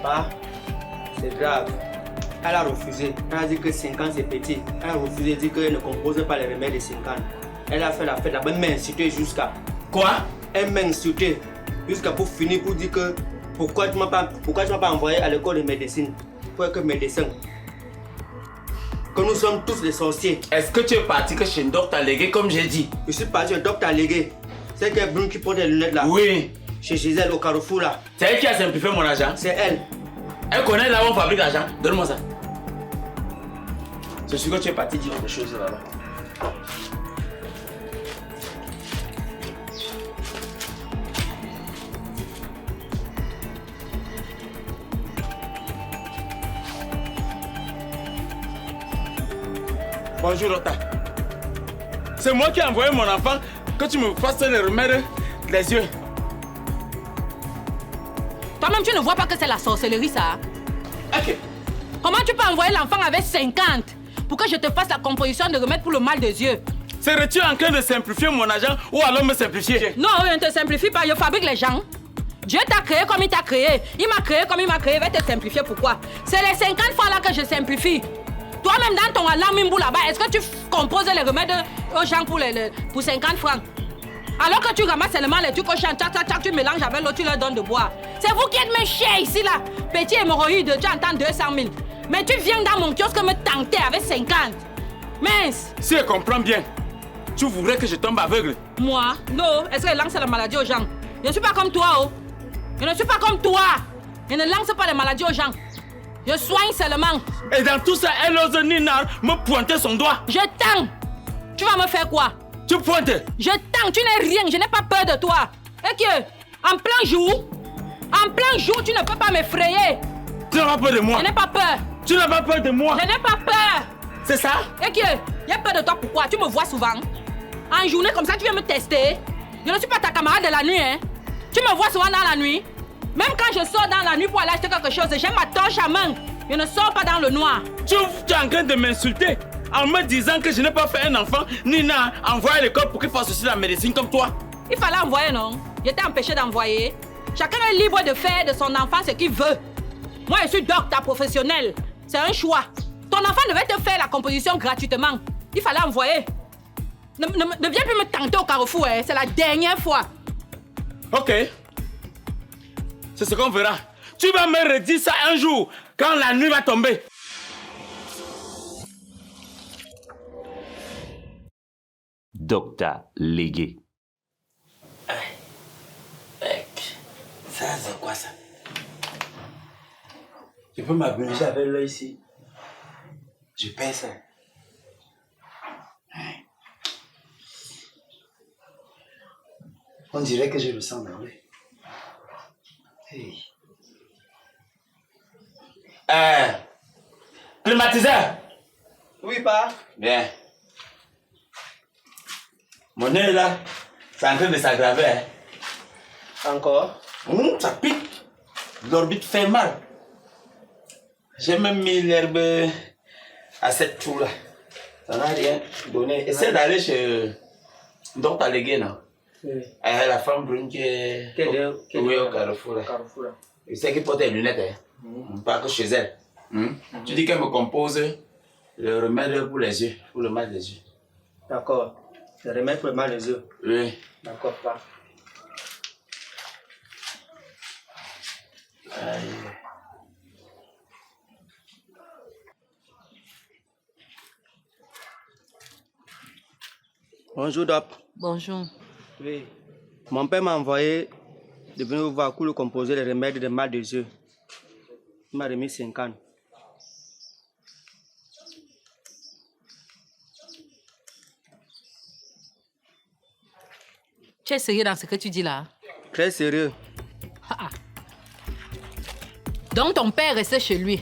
Bah, c'est grave. Elle a refusé. Elle a dit que 5 ans c'est petit. Elle a refusé, dit qu'elle ne compose pas les remèdes de 5 ans. Elle a fait la fête, elle m'a insulté jusqu'à. Quoi? Elle m'a insulté jusqu'à pour finir pour dire que pourquoi tu m'as pas envoyé à l'école de médecine pour être médecin. Que nous sommes tous des sorciers. Est-ce que tu es parti que chez le docteur Légué comme j'ai dit? Je suis parti au docteur Légué. C'est qu'elle brune qui porte les lunettes là. Oui. Chez Gisèle au Carrefour là. C'est elle qui a simplifié mon argent? C'est elle. Elle connaît là où on fabrique l'argent. Donne-moi ça. Je suis que tu es parti dire des choses là-bas. Bonjour Rota. C'est moi qui ai envoyé mon enfant que tu me fasses les remèdes des yeux. Toi-même, tu ne vois pas que c'est la sorcellerie, ça? Ok. Comment tu peux envoyer l'enfant avec 50 pour que je te fasse la composition de remèdes pour le mal des yeux? Serais-tu en train de simplifier mon argent ou alors me simplifier? Non, je ne te simplifie pas, je fabrique les gens. Dieu t'a créé comme il t'a créé. Il m'a créé comme il m'a créé, il va te simplifier. Pourquoi? C'est les 50 francs là que je simplifie. Toi-même, dans ton alamimbo là-bas, est-ce que tu composes les remèdes aux gens pour 50 francs? Alors que tu ramasses seulement les trucs aux gens, tu mélanges avec l'autre, tu leur donnes de boire. C'est vous qui êtes mes chiens ici là. Petit hémorroïde, tu entends 200 000. Mais tu viens dans mon kiosque me tenter avec 50. Mince. Si je comprends bien, tu voudrais que je tombe aveugle? Moi? Non. Est-ce que je lance la maladie aux gens? Je ne suis pas comme toi, oh. Je ne suis pas comme toi. Je ne lance pas les maladies aux gens. Je soigne seulement. Et dans tout ça, elle ose Nina me pointer son doigt. Je tends. Tu vas me faire quoi? Tu pointes. Je tends, tu n'es rien, je n'ai pas peur de toi. Et que, en plein jour, tu ne peux pas m'effrayer. Tu n'as pas peur de moi. Je n'ai pas peur. Tu n'as pas peur de moi. Je n'ai pas peur. C'est ça? Et que, j'ai peur de toi pourquoi? Tu me vois souvent. En journée comme ça, tu viens me tester. Je ne suis pas ta camarade de la nuit, hein. Tu me vois souvent dans la nuit. Même quand je sors dans la nuit pour aller acheter quelque chose, j'ai ma torche à main. Je ne sors pas dans le noir. Tu es en train de m'insulter en me disant que je n'ai pas fait un enfant, Nina envoyé à l'école pour qu'il fasse aussi la médecine comme toi. Il fallait envoyer, non? J'étais empêché d'envoyer. Chacun est libre de faire de son enfant ce qu'il veut. Moi, je suis docteur professionnel. C'est un choix. Ton enfant devait te faire la composition gratuitement. Il fallait envoyer. Ne viens plus me tenter au Carrefour, hein. C'est la dernière fois. Ok. C'est ce qu'on verra. Tu vas me redire ça un jour, quand la nuit va tomber. Docteur Légué. Ça, c'est quoi ça? Tu peux m'abruger avec l'œil ici. Je paie ça. On dirait que je le sens dans l'œil. Hey. Climatiseur. Oui, pas. Bien. Mon nez là, c'est en train de s'aggraver. Hein. Encore? Ça pique. L'orbite fait mal. J'ai même mis l'herbe à cette trou là. Ça n'a rien donné. Essaie d'aller chez Docteur Légué, non? Oui. La femme brune qui est au Carrefour là. Je sais qu'il porte des lunettes. Hein. Pas que chez elle. Tu dis qu'elle me compose le remède pour les yeux, pour le mal des yeux. D'accord. Le remède pour le mal des yeux. Oui. D'accord, pas. Aïe. Bonjour, Dop. Bonjour. Oui. Mon père m'a envoyé de venir vous voir pour lui composer les remèdes de mal des yeux. Il m'a remis 50. Tu es sérieux dans ce que tu dis là? Très sérieux. Donc ton père restait chez lui.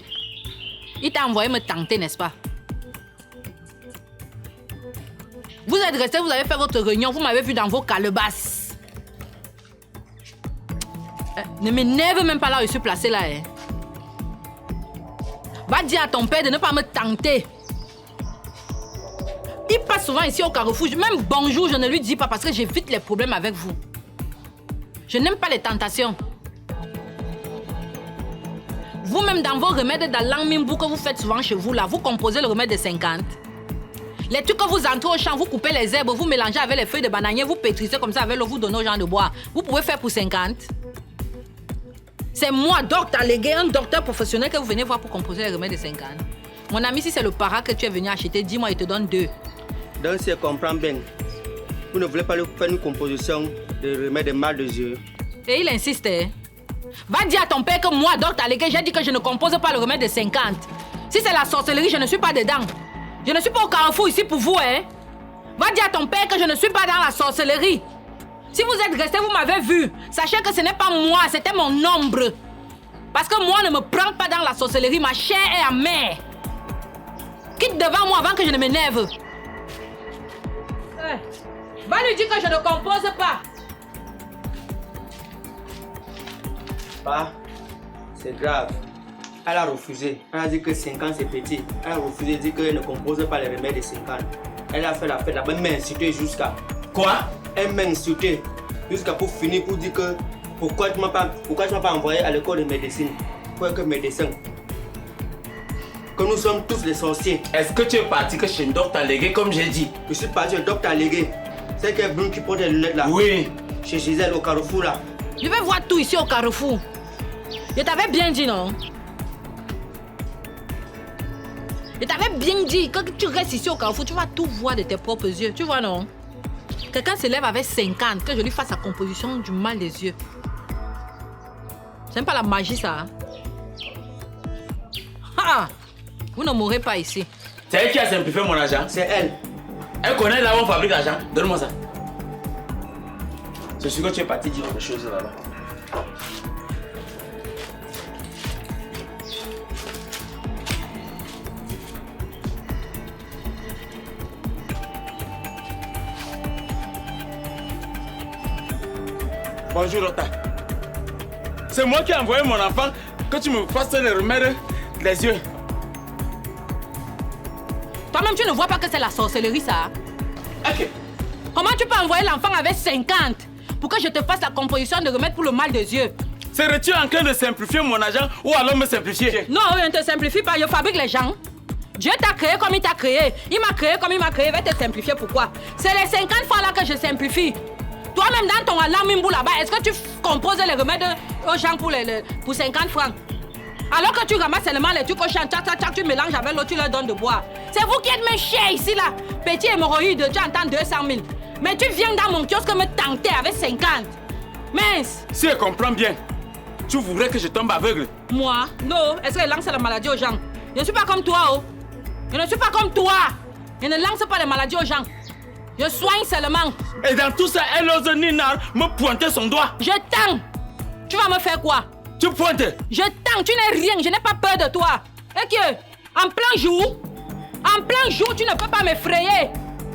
Il t'a envoyé me tenter, n'est-ce pas? Vous êtes restés, vous avez fait votre réunion, vous m'avez vu dans vos calebasses. Ne m'énerve même pas là où je suis placé là. Hein. Va dire à ton père de ne pas me tenter. Il passe souvent ici au Carrefour. Même bonjour, je ne lui dis pas parce que j'évite les problèmes avec vous. Je n'aime pas les tentations. Vous-même, dans vos remèdes d'Alang-Mimbu que vous faites souvent chez vous, là, vous composez le remède de 50. Les trucs que vous entrez au champ, vous coupez les herbes, vous mélangez avec les feuilles de bananier, vous pétrissez comme ça avec l'eau, vous donnez aux gens de boire. Vous pouvez faire pour 50. C'est moi, docteur Légué, un docteur professionnel que vous venez voir pour composer les remèdes de 50. Mon ami, si c'est le para que tu es venu acheter, dis-moi, il te donne 2. Donc, si je comprends bien, vous ne voulez pas faire une composition de remède de mal de yeux. Et il insiste. Hein? Va dire à ton père que moi, docteur Légué, j'ai dit que je ne compose pas le remède de 50. Si c'est la sorcellerie, je ne suis pas dedans. Je ne suis pas au carrefour ici pour vous, hein. Va dire à ton père que je ne suis pas dans la sorcellerie. Si vous êtes resté, vous m'avez vu. Sachez que ce n'est pas moi, c'était mon ombre. Parce que moi, ne me prends pas dans la sorcellerie, ma chair est amère. Quitte devant moi avant que je ne m'énerve. Va lui dire que je ne compose pas. Pas, c'est grave. Elle a refusé. Elle a dit que 50 c'est petit. Elle a refusé de dire qu'elle ne compose pas les remèdes de 50. Elle a fait la fête là-bas, elle m'a insulté jusqu'à... Quoi? Elle m'a insulté jusqu'à pour finir pour dire que pourquoi tu m'as pas envoyé à l'école de médecine pour être médecin. Que nous sommes tous des sorciers. Est-ce que tu es parti que chez le docteur Légué comme j'ai dit? Je suis parti au docteur Légué. C'est qu'elle brune qui porte les lunettes là. Oui. Chez Gisèle au carrefour là. Je vais voir tout ici au carrefour. Je t'avais bien dit, non? Je t'avais bien dit que tu restes ici au carrefour, tu vas tout voir de tes propres yeux. Tu vois, non? Quelqu'un se lève avec 50, que je lui fasse la composition du mal des yeux. C'est même pas la magie, ça. Hein? Ah! Vous ne mourrez pas ici. C'est elle qui a simplifié mon argent. C'est elle. Elle connaît là où on fabrique l'argent. Donne-moi ça. C'est sûr que tu es parti dire autre chose là-bas. Bonjour Rota. C'est moi qui ai envoyé mon enfant que tu me fasses les remèdes des yeux. Toi-même, tu ne vois pas que c'est la sorcellerie, ça? Ok. Comment tu peux envoyer l'enfant avec 50 pour que je te fasse la composition de remède pour le mal des yeux? Serais-tu en train de simplifier mon argent ou alors me simplifier? Non, je ne te simplifie pas, je fabrique les gens. Dieu t'a créé comme il t'a créé. Il m'a créé comme il m'a créé, il va te simplifier. Pourquoi? C'est les 50 fois là que je simplifie. Toi-même, dans ton Alang-Mimbu là-bas, est-ce que tu composes les remèdes aux gens pour 50 francs? Alors que tu ramasses seulement les trucs au champ, tu mélanges avec l'eau, tu leur donnes de boire. C'est vous qui êtes mes chers ici là. Petit hémorroïde, tu entends 200 000. Mais tu viens dans mon kiosque me tenter avec 50. Mince. Si je comprends bien, tu voudrais que je tombe aveugle? Moi? Non. Est-ce que je lance la maladie aux gens? Je ne suis pas comme toi, oh. Je ne suis pas comme toi. Je ne lance pas les maladies aux gens. Je soigne seulement. Et dans tout ça, elle ose Nina me pointer son doigt. Je tends. Tu vas me faire quoi? Tu pointes. Je tends, tu n'es rien, je n'ai pas peur de toi. Et que, en plein jour, tu ne peux pas m'effrayer.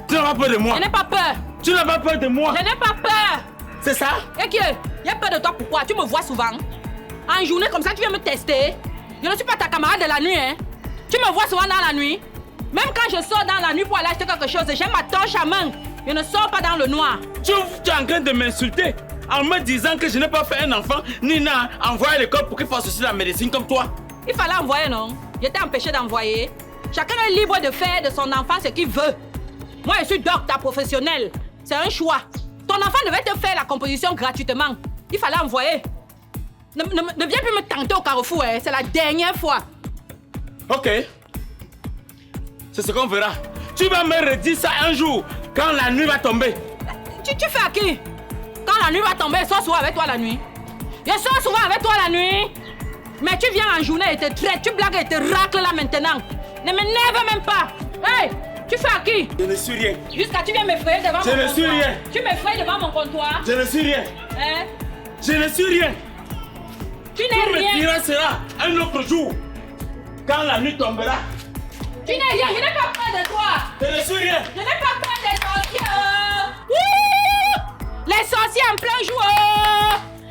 Tu n'as pas peur de moi? Je n'ai pas peur. Tu n'as pas peur de moi? Je n'ai pas peur. C'est ça? Et que, j'ai peur de toi, pourquoi? Tu me vois souvent. En journée comme ça, tu viens me tester. Je ne suis pas ta camarade de la nuit, hein. Tu me vois souvent dans la nuit. Même quand je sors dans la nuit pour aller acheter quelque chose, j'ai ma torche à main. Je ne sors pas dans le noir. Tu es en train de m'insulter en me disant que je n'ai pas fait un enfant, Nina envoyé à l'école pour qu'il fasse aussi la médecine comme toi. Il fallait envoyer, non? J'étais empêché d'envoyer. Chacun est libre de faire de son enfant ce qu'il veut. Moi, je suis docteur professionnel. C'est un choix. Ton enfant devait te faire la composition gratuitement. Il fallait envoyer. Ne viens plus me tenter au carrefour, hein. C'est la dernière fois. Ok. C'est ce qu'on verra. Tu vas me redire ça un jour, quand la nuit va tomber. Tu fais à qui? Quand la nuit va tomber, je sors souvent avec toi la nuit. Je sors souvent avec toi la nuit. Mais tu viens en journée et te traites, tu blagues et te racles là maintenant. Ne m'énerve même pas. Hey, tu fais à qui? Je ne suis rien. Jusqu'à tu viens m'effrayer devant mon comptoir. Je ne suis rien. Tu m'effrayes devant mon comptoir. Je ne suis rien. Hein? Je ne suis rien. Tu n'es rien. Tout me dira sera un autre jour, quand la nuit tombera. Tu n'es rien, je n'ai pas peur de toi. Je ne suis rien. Je n'ai pas peur des sorciers. Wouh! Les sorciers en plein jour.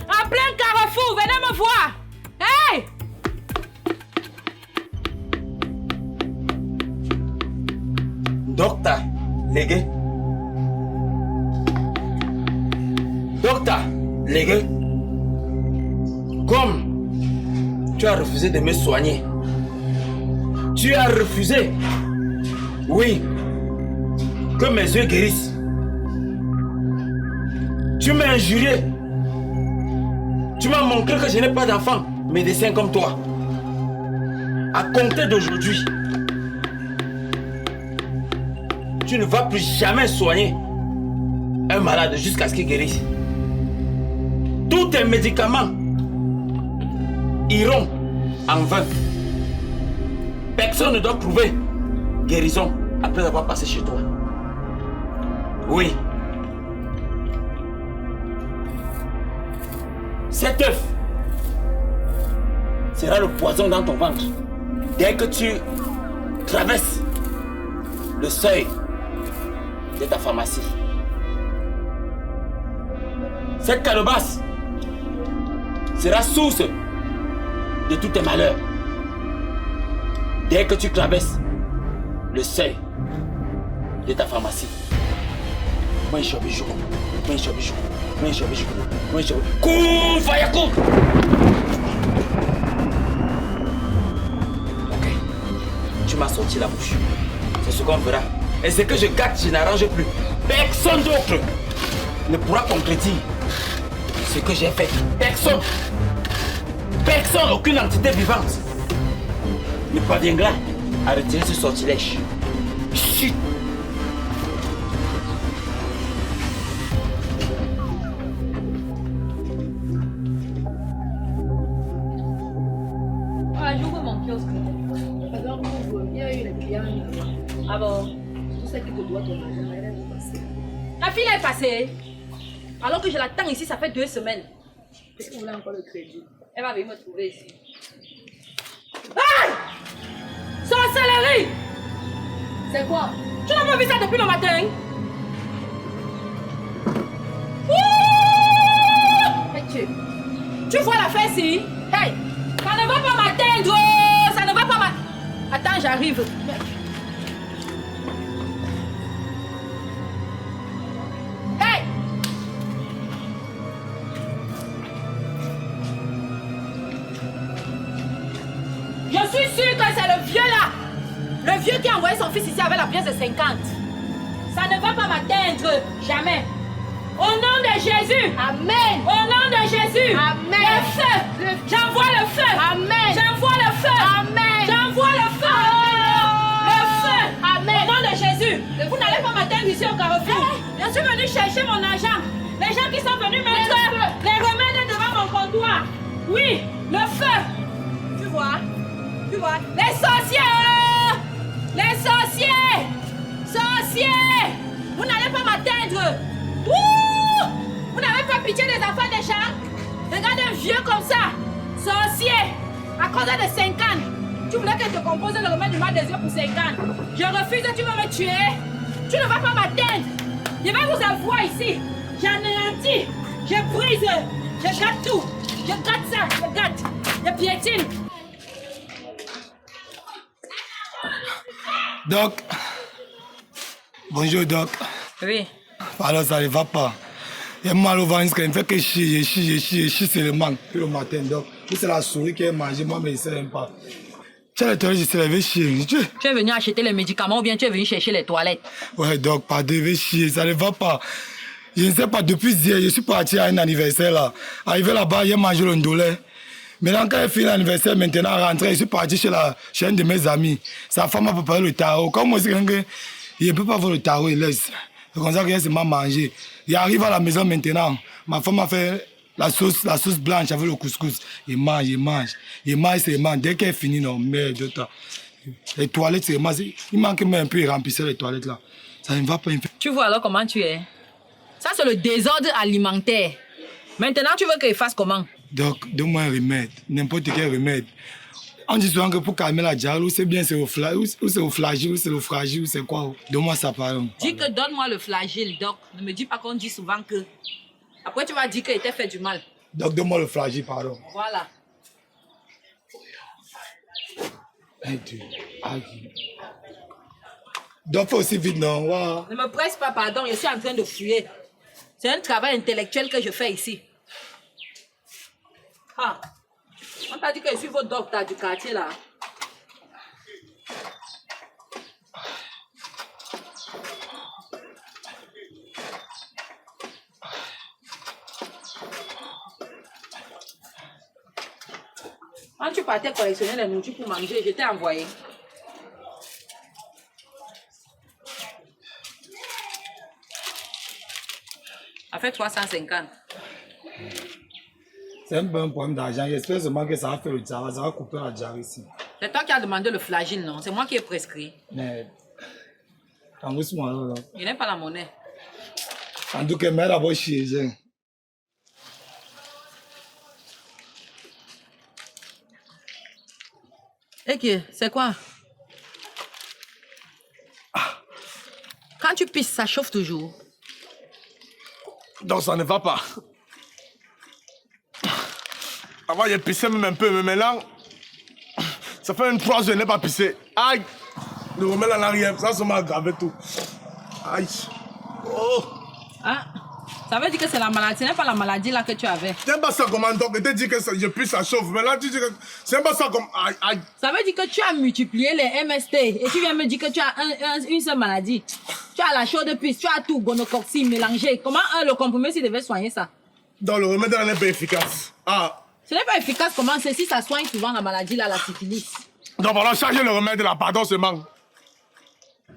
En plein carrefour, venez me voir. Hey! Docteur Légué. Docteur Légué. Comme Tu as refusé de me soigner. Tu as refusé. Oui. Que mes yeux guérissent. Tu m'as injurié. Tu m'as montré que je n'ai pas d'enfant, médecin comme toi. À compter d'aujourd'hui, tu ne vas plus jamais soigner un malade jusqu'à ce qu'il guérisse. Tous tes médicaments iront en vain. Personne ne doit trouver guérison après avoir passé chez toi. Oui. Cet œuf sera le poison dans ton ventre. Dès que tu traverses le seuil de ta pharmacie. Cette calebasse sera source de tous tes malheurs. Dès que tu traverses le seuil de ta pharmacie. Cours, Fayakou! Ok, tu m'as sorti la bouche. C'est ce qu'on verra. Et ce que je gâte, je n'arrange plus. Personne d'autre ne pourra concrétiser ce que j'ai fait. Personne. Personne, aucune entité vivante ne parviendra à retirer ce sortilège. Chut. J'ouvre mon kiosque. Il y a eu les clients. Ah bon? Tout ce qui te doit ton argent, elle est passée. La fille est passée. Alors que je l'attends ici, ça fait 2 semaines. Est-ce que vous voulez encore le crédit? Elle va venir me trouver ici. Aïe! Sorcellerie! C'est quoi? Tu n'as pas vu ça depuis le matin? Ouh! Hey, Tu vois la fesse ici? Hey! Ça ne va pas m'atteindre! Ça ne va pas m'atteindre! Attends, j'arrive. Hey! Je suis sûre que c'est le vieux là! Le vieux qui a envoyé son fils ici avec la pièce de 50. Ça ne va pas m'atteindre, jamais. Au nom de Jésus. Amen. Au nom de Jésus. Amen. Le feu. J'envoie le feu. Amen. J'envoie le feu. Amen. J'envoie le feu. Le feu. Amen. Au nom de Jésus. Vous n'allez pas m'atteindre ici au Carrefour. Je suis venu chercher mon argent. Les gens qui sont venus mettre les remèdes devant mon comptoir. Oui, le feu. Tu vois? Tu vois? Les sorciers. Les sorciers. Sorciers. Vous n'allez pas m'atteindre. Ouh! Vous n'avez pas pitié des enfants des gens? Regarde un vieux comme ça. Sorcier. À cause de 50. Tu voulais que je te compose le remède du mal des yeux pour 50. Je refuse, tu vas me tuer. Tu ne vas pas m'atteindre. Je vais vous avoir ici. J'anéantis. Je brise. Je gâte tout. Je gâte ça. Je gâte. Je piétine. Doc. Bonjour, Doc. Oui. Alors, ça ne va pas. Il y a mal au ventre, il ne fait que chier, c'est le manque. Puis le matin, Doc. C'est la souris qui a mangé, moi, mais il ne sait même pas. Tu as les toilettes, je sais, elle veut chier. Tu es venu acheter les médicaments ou bien tu es venu chercher les toilettes? Ouais, Doc, pardon, il veut chier, ça ne va pas. Je ne sais pas, depuis hier, je suis parti à un anniversaire là. Arrivé là-bas, il a mangé le ndolé. Maintenant, quand il fait l'anniversaire, maintenant, rentré, je suis parti chez un de mes amis. Sa femme a préparé le tarot. Comme moi, il ne peut pas voir le tarot, il laisse. C'est comme ça qu'il m'a mangé. Il arrive à la maison maintenant. Ma femme a fait la sauce blanche avec le couscous. Il mange. Dès qu'elle finit, non, merde de temps. Les toilettes, c'est mal. Il manque même un peu, il remplissait les toilettes là. Ça ne va pas. Tu vois alors comment tu es? Ça, c'est le désordre alimentaire. Maintenant, tu veux qu'il fasse comment? Donc, donne-moi un remède. N'importe quel remède. On dit souvent que pour calmer la diarrhée, c'est bien, c'est au flagile, ou c'est le fragile, ou c'est quoi? Donne-moi ça, pardon. Dis que donne-moi le flagile, Doc. Ne me dis pas qu'on dit souvent que... Après, tu vas dire qu'il t'a fait du mal. Donc, donne-moi le flagile, pardon. Voilà. Donc, fais aussi vite, non? Wow. Ne me presse pas, pardon, je suis en train de fuir. C'est un travail intellectuel que je fais ici. Ah, on t'a pas dit que je suis votre docteur du quartier là. Quand tu partais collectionner les nourritures pour manger, je t'ai envoyé. Ça fait 350. C'est un peu un problème d'argent. J'espère seulement que ça va faire le diarrhée, ça va couper la diarrhée ici. C'est toi qui as demandé le flagyl, non? C'est moi qui ai prescrit. Mais, rembourse-moi alors. Je n'ai pas la monnaie. En tout cas, mets d'abord chier. Ok, c'est quoi? Quand tu pisses, ça chauffe toujours. Donc ça ne va pas. Avant, j'ai pissé même un peu, mais maintenant, ça fait 3 jours que je n'ai pas pissé. Aïe! Je remets en arrière, ça m'a aggravé tout. Aïe! Oh! Ah, ça veut dire que c'est la maladie, ce n'est pas la maladie là que tu avais. C'est pas ça comme un doc, tu dis que je pisse, ça chauffe. Mais là, tu dis que c'est pas ça comme. Aïe, aïe! Ça veut dire que tu as multiplié les MST et tu viens me dire que tu as une seule maladie. Tu as la chaude pisse, tu as tout, gonocoxie mélangé. Comment le comprimé s'il devait soigner ça? Donc le remède n'est pas efficace. Ah! Ce n'est pas efficace, comment c'est si ça soigne souvent la maladie là, la syphilis. Donc voilà, changer le remède là, pardon seulement.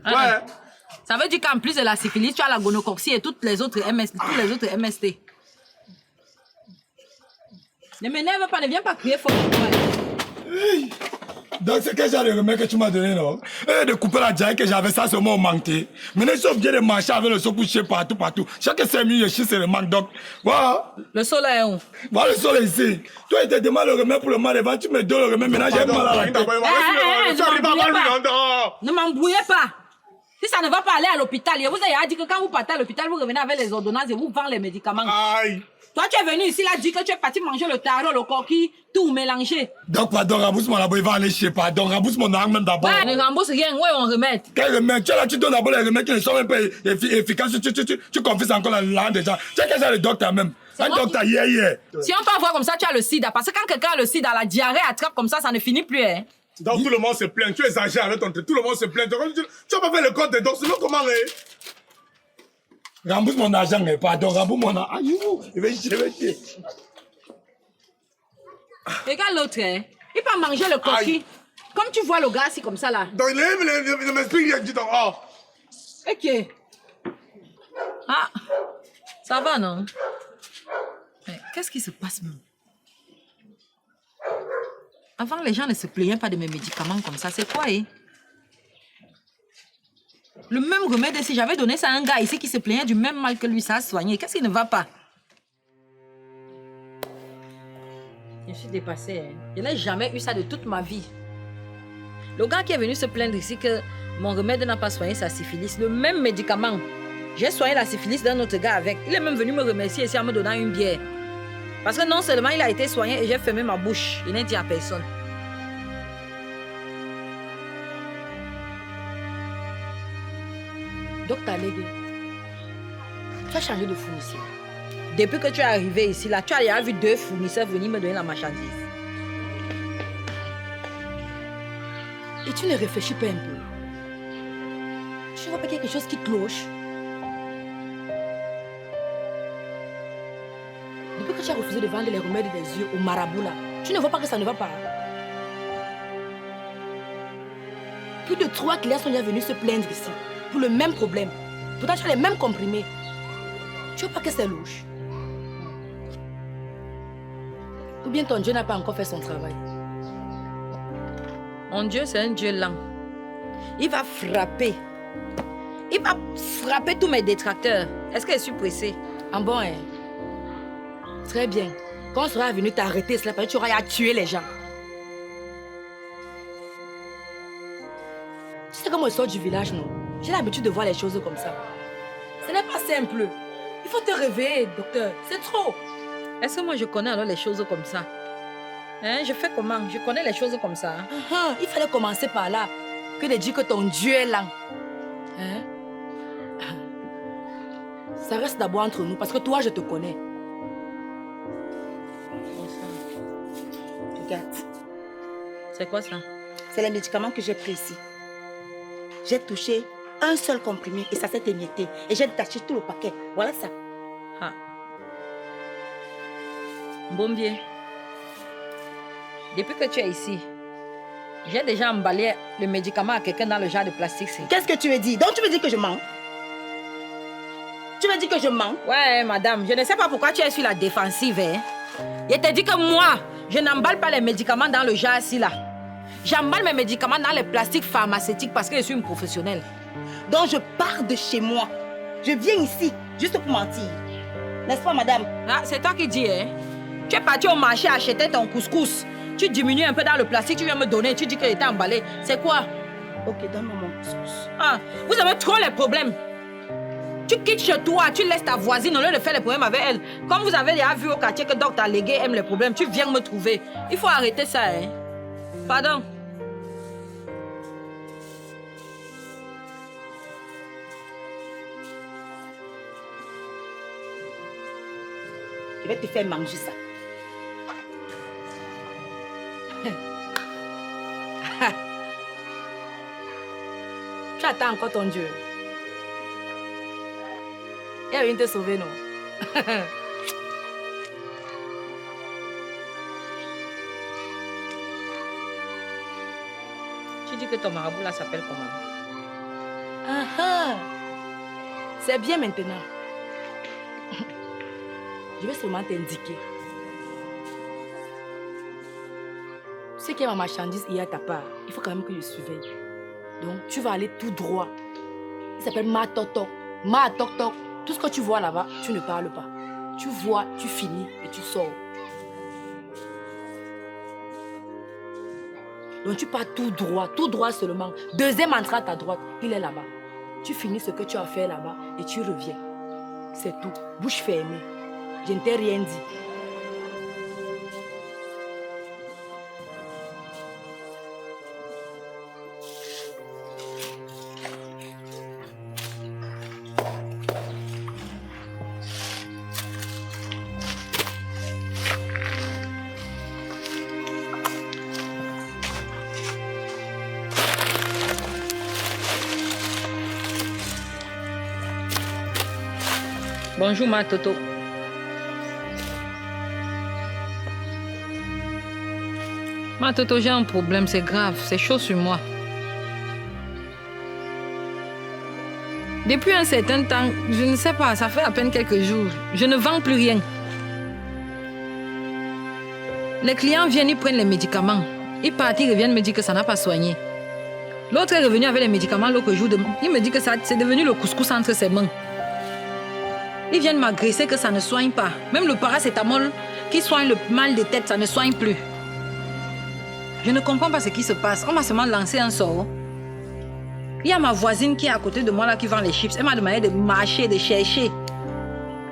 Ah, Ouais! Ça veut dire qu'en plus de la syphilis, tu as la gonocoxie et toutes les autres MST. Ne m'énerve pas, ne viens pas crier fort. Donc c'est quel genre de remède que tu m'as donné, non? De couper la diarrhée que j'avais, ça seulement manqué. Maintenant, je suis obligé de marcher avec le seau pour chier partout. Chaque 5 minutes, je chie, c'est le manque. Donc, voilà. Le soleil est où? Voilà le soleil ici. Toi, il te demande le remède pour le mal devant, tu me donnes le remède. Maintenant, j'ai mal à la tête. Ne m'embrouillez pas. Si ça ne va pas aller à l'hôpital, je vous ai dit que quand vous partez à l'hôpital, vous revenez avec les ordonnances et vous vendez les médicaments. Aïe! Toi, tu es venu ici, là, dit que tu es parti manger le taro, le coquille, tout mélangé. Donc, pardon, rembourse-moi d'abord, il va aller chier. Pardon, rembourse mon argent même d'abord. Ouais, ne rembourse rien, ouais, on remet. Quel remède? Tu es là, tu donnes d'abord les remèdes qui ne sont même pas efficaces. Tu confies encore l'argent des gens. Tu es quel genre de docteur même? Un docteur, yeah. Si on peut voir comme ça, tu as le sida. Parce que quand quelqu'un a le sida, la diarrhée attrape comme ça ne finit plus, hein. Donc tout le monde se plaint, tu exagères avec ton truc, tout le monde se plaint. Tu vas pas faire le compte des docs, sinon comment Rembourse mon argent, mais pardon, rembourse mon argent. Aïe, je vais chier. Regarde l'autre, hein. Il peut manger le coquille. Comme tu vois le gars, c'est comme ça, là. Donc il m'explique, il dit donc, oh. Ok. Ah, ça va, non? Mais qu'est-ce qui se passe, même? Avant, les gens ne se plaignaient pas de mes médicaments comme ça. C'est quoi, hein? Le même remède, si j'avais donné ça à un gars ici qui se plaignait du même mal que lui, ça a soigné. Qu'est-ce qui ne va pas? Je suis dépassée, hein. Je n'ai jamais eu ça de toute ma vie. Le gars qui est venu se plaindre ici que mon remède n'a pas soigné sa syphilis, le même médicament. J'ai soigné la syphilis d'un autre gars avec. Il est même venu me remercier ici en me donnant une bière. Parce que non seulement il a été soigné et j'ai fermé ma bouche. Il n'a dit à personne. Docteur Légué, tu as changé de fournisseur. Depuis que tu es arrivé ici, là, tu as déjà vu 2 fournisseurs venir me donner la marchandise. Et tu ne réfléchis pas un peu. Tu ne vois pas quelque chose qui cloche? Depuis que tu as refusé de vendre les remèdes des yeux au marabout là, tu ne vois pas que ça ne va pas. Plus de 3 clients sont déjà venus se plaindre ici pour le même problème. Pourtant, tu as les mêmes comprimés. Tu vois pas que c'est louche? Ou bien ton Dieu n'a pas encore fait son travail? Mon Dieu, c'est un Dieu lent. Il va frapper. Il va frapper tous mes détracteurs. Est-ce que je suis pressée? En bon, hein? Très bien. Quand on sera venu t'arrêter, tu auras à tuer les gens. Tu sais comment je sors du village, non? J'ai l'habitude de voir les choses comme ça. Ce n'est pas simple. Il faut te réveiller, docteur. C'est trop. Est-ce que moi je connais alors les choses comme ça? Hein? Je fais comment? Je connais les choses comme ça. Hein? Il fallait commencer par là. Que de dire que ton Dieu est lent. Hein? Ça reste d'abord entre nous parce que toi, je te connais. Regarde. C'est quoi ça? C'est les médicaments que j'ai pris ici. J'ai touché un seul comprimé et ça s'est émietté. Et j'ai détaché tout le paquet. Voilà ça. Ah. Bon bien. Depuis que tu es ici, j'ai déjà emballé le médicament à quelqu'un dans le genre de plastique. Qu'est-ce que tu veux dire? Donc tu veux dire que je mens? Tu veux dire que je mens? Ouais, madame, je ne sais pas pourquoi tu es sur la défensive. Hein? Je te dis que moi, je n'emballe pas les médicaments dans le genre ici là. J'emballe mes médicaments dans les plastiques pharmaceutiques parce que je suis une professionnelle. Donc je pars de chez moi. Je viens ici juste pour mentir. N'est-ce pas, madame? Ah, c'est toi qui dis, hein? Tu es parti au marché acheter ton couscous. Tu diminues un peu dans le plastique, tu viens me donner, tu dis qu'il était emballé. C'est quoi? Ok, donne-moi mon couscous. Ah, vous avez trop les problèmes. Tu quittes chez toi, tu laisses ta voisine au lieu de faire les problèmes avec elle. Comme vous avez déjà vu au quartier que Dr. Légué aime les problèmes, tu viens me trouver. Il faut arrêter ça, hein? Pardon. Je vais te faire manger ça. Tu attends encore ton Dieu. Il vient te sauver, non? Tu dis que ton marabout là s'appelle comment? Ah ah! C'est bien maintenant. Je vais seulement t'indiquer. Ce qui est ma marchandise hier à ta part, il faut quand même que je surveille. Donc, tu vas aller tout droit. Il s'appelle Ma Tok Tok. Ma Tok Tok. Tout ce que tu vois là-bas, tu ne parles pas. Tu vois, tu finis et tu sors. Donc, tu pars tout droit seulement. Deuxième entrée à ta droite, il est là-bas. Tu finis ce que tu as fait là-bas et tu reviens. C'est tout. Bouche fermée. Je ne t'ai rien dit. Bonjour, ma Toto. Ma Toto, j'ai un problème, c'est grave, c'est chaud sur moi. Depuis un certain temps, je ne sais pas, ça fait à peine quelques jours, je ne vends plus rien. Les clients viennent, ils prennent les médicaments. Ils partent, ils reviennent me dire que ça n'a pas soigné. L'autre est revenu avec les médicaments l'autre jour. Il me dit que c'est devenu le couscous entre ses mains. Ils viennent m'agresser que ça ne soigne pas. Même le paracétamol qui soigne le mal de tête, ça ne soigne plus. Je ne comprends pas ce qui se passe. On m'a seulement lancé un sort. Il y a ma voisine qui est à côté de moi là qui vend les chips. Elle m'a demandé de marcher, de chercher.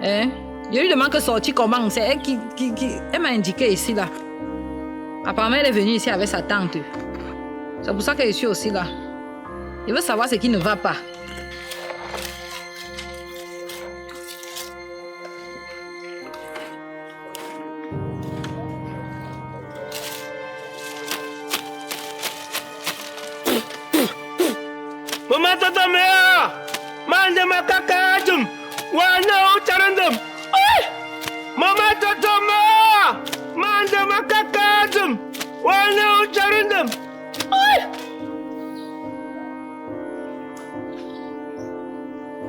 Hein? Je lui demande que sortir comment. C'est elle qui elle m'a indiqué ici là. Apparemment elle est venue ici avec sa tante. C'est pour ça que je suis aussi là. Je veux savoir ce qui ne va pas. Mama Toto mea, mande makakajum, wana ucharandum. Mama Toto mea, mande makakajum, wana ucharandum.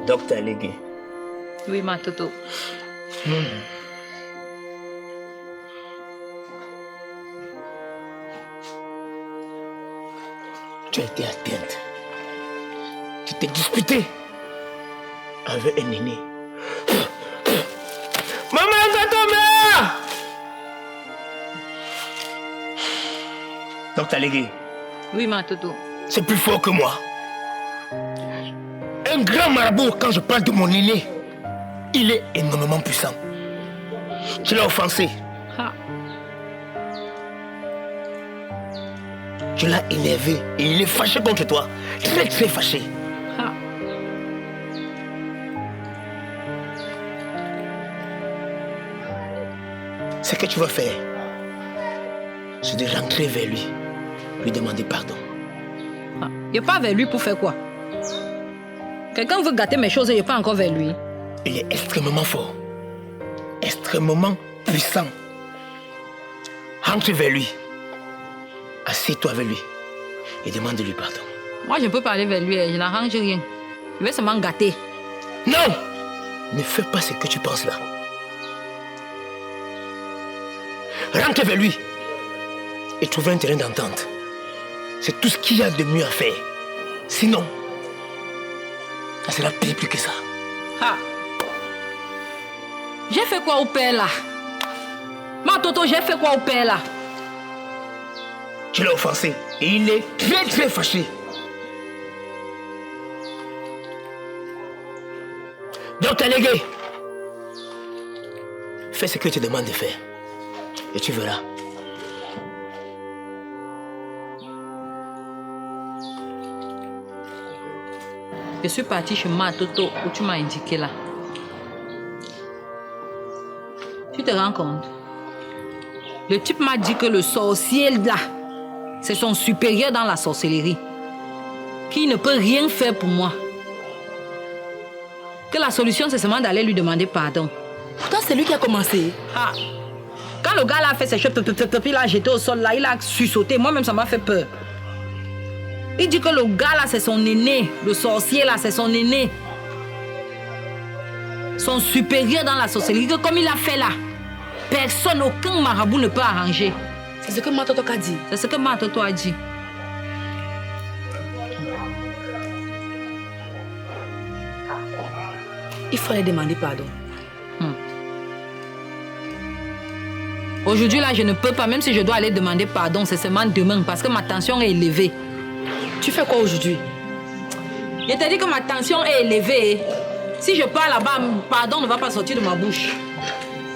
Docteur Légué. Oui, ma Toto. Tu as été atteinte. Tu t'es disputé avec un aîné. Mama Toto mea. Docteur Légué. Oui, ma Toto. C'est plus fort que moi. Un grand marabout, quand je parle de mon aîné, il est énormément puissant. Tu l'as offensé. Ah. Tu l'as énervé et il est fâché contre toi. Très très fâché. Ah. Ce que tu vas faire, c'est de rentrer vers lui lui demander pardon. Ah, je pars vers lui pour faire quoi? Quelqu'un veut gâter mes choses et je pars encore vers lui. Il est extrêmement fort. Extrêmement puissant. Rentre vers lui. Assieds-toi avec lui. Et demande-lui pardon. Moi, je ne peux pas aller vers lui, je n'arrange rien. Je vais seulement gâter. Non! Ne fais pas ce que tu penses là. Rentre vers lui. Et trouve un terrain d'entente. C'est tout ce qu'il y a de mieux à faire. Sinon, ça sera pire plus que ça. Ah. J'ai fait quoi au père là? Ma Toto, j'ai fait quoi au père là? Tu l'as offensé. Et il est très très fâché. Docteur Légué, fais ce que tu demandes de faire. Et tu verras. Je suis partie chez Ma Toto où tu m'as indiqué là. Tu te rends compte? Le type m'a dit que le sorcier là, c'est son supérieur dans la sorcellerie. Qui ne peut rien faire pour moi. Que la solution, c'est seulement d'aller lui demander pardon. Pourtant, c'est lui qui a commencé. Ah. Quand le gars là a fait ses choses, puis il a jeté au sol là, il a sursauté. Moi-même, ça m'a fait peur. Il dit que le gars là, c'est son aîné. Le sorcier là, c'est son aîné. Son supérieur dans la sorcellerie. Que comme il a fait là, personne, aucun marabout ne peut arranger. C'est ce que Ma Toto a dit. C'est ce que Ma Toto a dit. Il faut aller demander pardon. Aujourd'hui, là, je ne peux pas, même si je dois aller demander pardon, c'est seulement demain, parce que ma tension est élevée. Tu fais quoi aujourd'hui? Je t'ai dit que ma tension est élevée. Si je pars là-bas, pardon ne va pas sortir de ma bouche.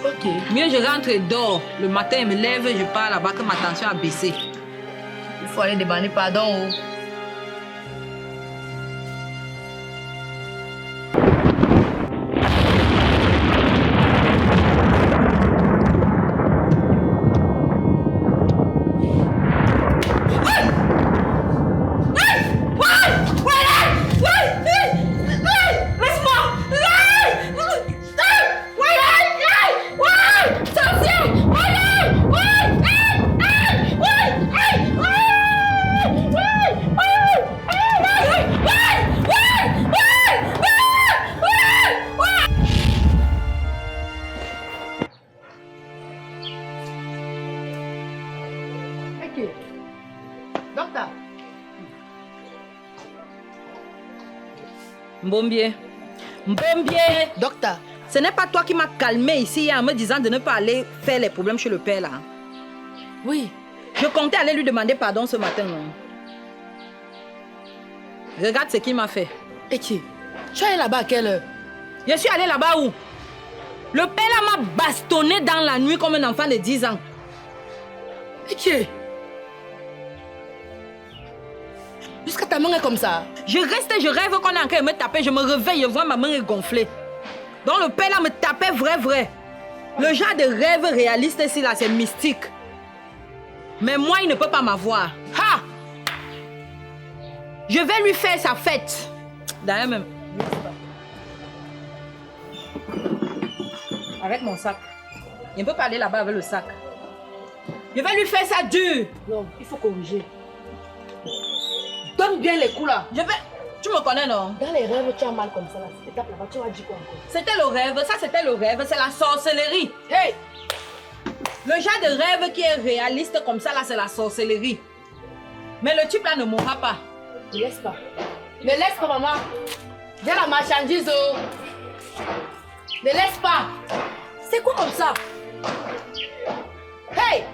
Ok. Mieux, je rentre et dors. Le matin, je me lève, je pars là-bas, que ma tension a baissé. Il faut aller demander pardon. Docteur. Mbombier. Mbombier. Docteur. Ce n'est pas toi qui m'as calmé ici en me disant de ne pas aller faire les problèmes chez le père là. Oui. Je comptais aller lui demander pardon ce matin. Non? Regarde ce qu'il m'a fait. Et tu es allé là-bas à quelle heure? Je suis allé là-bas où? Le père là m'a bastonné dans la nuit comme un enfant de 10 ans. Et tu es? Jusqu'à ta main est comme ça. Je reste et je rêve qu'on est en train de me taper. Je me réveille, je vois ma main est gonflée. Donc le père là me tapait vrai. Le genre de rêve réaliste ici là, c'est mystique. Mais moi, il ne peut pas m'avoir. Ha! Je vais lui faire sa fête. D'ailleurs même. Avec mon sac. Il ne peut pas aller là-bas avec le sac. Je vais lui faire ça dur. Non, il faut corriger. Donne bien les coups là. Je vais... Tu me connais, non? Dans les rêves, tu as mal comme ça là. Si tu tapes là-bas, tu vas dire quoi encore? C'était le rêve, ça c'était le rêve, c'est la sorcellerie. Hey! Le genre de rêve qui est réaliste comme ça là, c'est la sorcellerie. Mais le type là ne mourra pas. Ne laisse pas. Ne laisse pas, maman. Viens la marchandise. Oh. Ne laisse pas. C'est quoi comme ça? Hey!